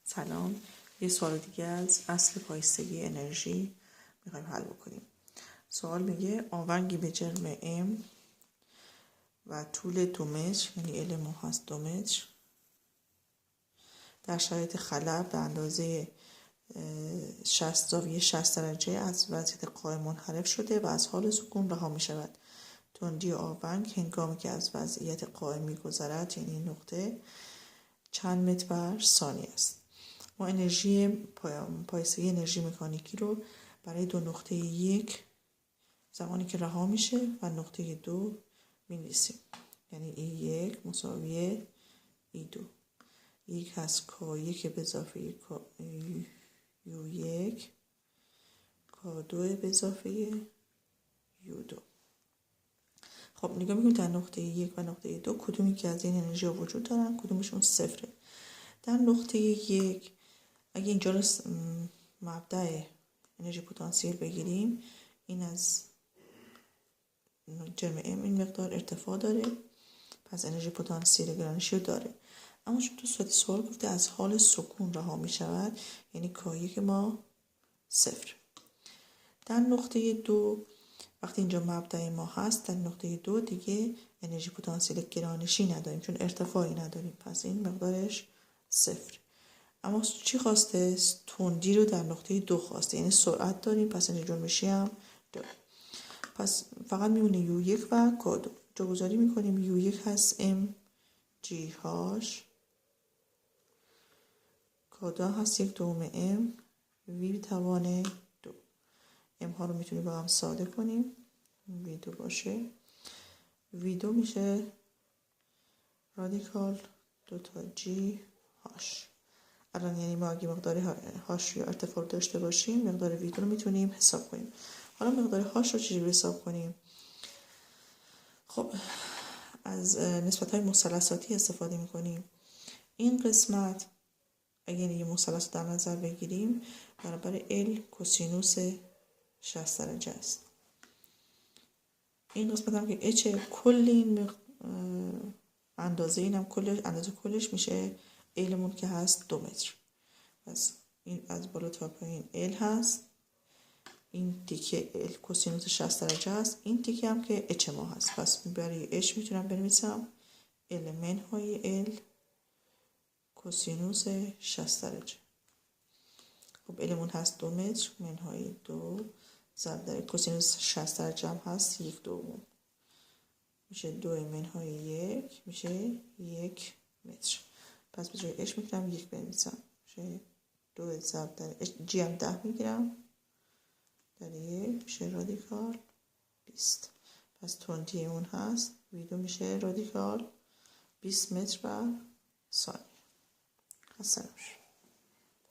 سلام. یه سوال دیگه از اصل پایستگی انرژی میخوایم حل بکنیم. سوال میگه آونگی به جرم M و طول 2 متر، یعنی ال ما هست 2 متر، در شرایط خلا به اندازه 60 زاویه 60 درجه از وضعیت قائم منحرف شده و از حال سکون رها می شود. تندی آونگ هنگامی که از وضعیت قائم می گذرد، یعنی این نقطه، چند متر بر ثانیه است. ما انرژی پایستگی انرژی مکانیکی رو برای دو نقطه 1 زمانی که رها میشه و نقطه 2 می‌نویسیم، یعنی E1 مساوی E2. یک هست K1 به اضافه U1 K2 به اضافه U2. خب نگاه میکنیم در نقطه 1 و نقطه 2 کدومی که از این انرژی وجود دارن، کدومشون صفره. در نقطه 1 اگه اینجا رو مبدأ انرژی پتانسیل بگیریم، این از جرم M این مقدار ارتفاع داره، پس انرژی پتانسیل گرانشی رو داره. اما چون تو سوال گفته از حال سکون رها می شود، یعنی K1 ما 0. در نقطه 2 وقتی اینجا مبدأ ما هست، در نقطه 2 دیگه انرژی پتانسیل گرانشی نداریم چون ارتفاعی نداریم، پس این مقدارش 0. اما چی خواسته؟ تندی رو در نقطه 2 خواسته، یعنی سرعت داریم، پس انرژی جنبشی هم داریم. پس فقط میمونه U1 و K2. جاگذاری میکنیم. U1 هست mgh، K2 هست 1/2 m v توان 2. m ها رو میتونیم با هم ساده کنیم، v2 باشه. v2 میشه رادیکال 2g h. الان یعنی ما اگه مقدار هاش یا ارتفاع داشته باشیم، مقدار ویدو رو میتونیم حساب کنیم. حالا مقدار هاش رو چجوری حساب کنیم؟ خب از نسبت‌های مثلثاتی استفاده میکنیم. این قسمت اگه یه مثلث در نظر بگیریم، برابر ال کوسینوس 60 درجه است. این قسمت هم که اچ کل این اندازه، اینم کلش اندازه کلش میشه المون که هست 2 متر. پس این از بالا تا پایین ال هست، این تیکه ال کوسینوس 60 درجه است، این تیکه هم که اچ ما هست. پس برای اچ میتونم بنویسم ال منهای ال کوسینوس 60 درجه. خب المون هست 2 متر، منهای 2 ضرب در کوسینوس 60 درجه هم هست 1/2، میشه 2 منهای 1 میشه 1 متر. پس به جای اچ میتونم 1 بنویسم، میشه 2 ضرب در جی هم 10 میگیرم در 1 میشه رادیکال 20. پس تندی اون هست ویدو میشه رادیکال 20 متر بر ثانیه. خسته نباشید.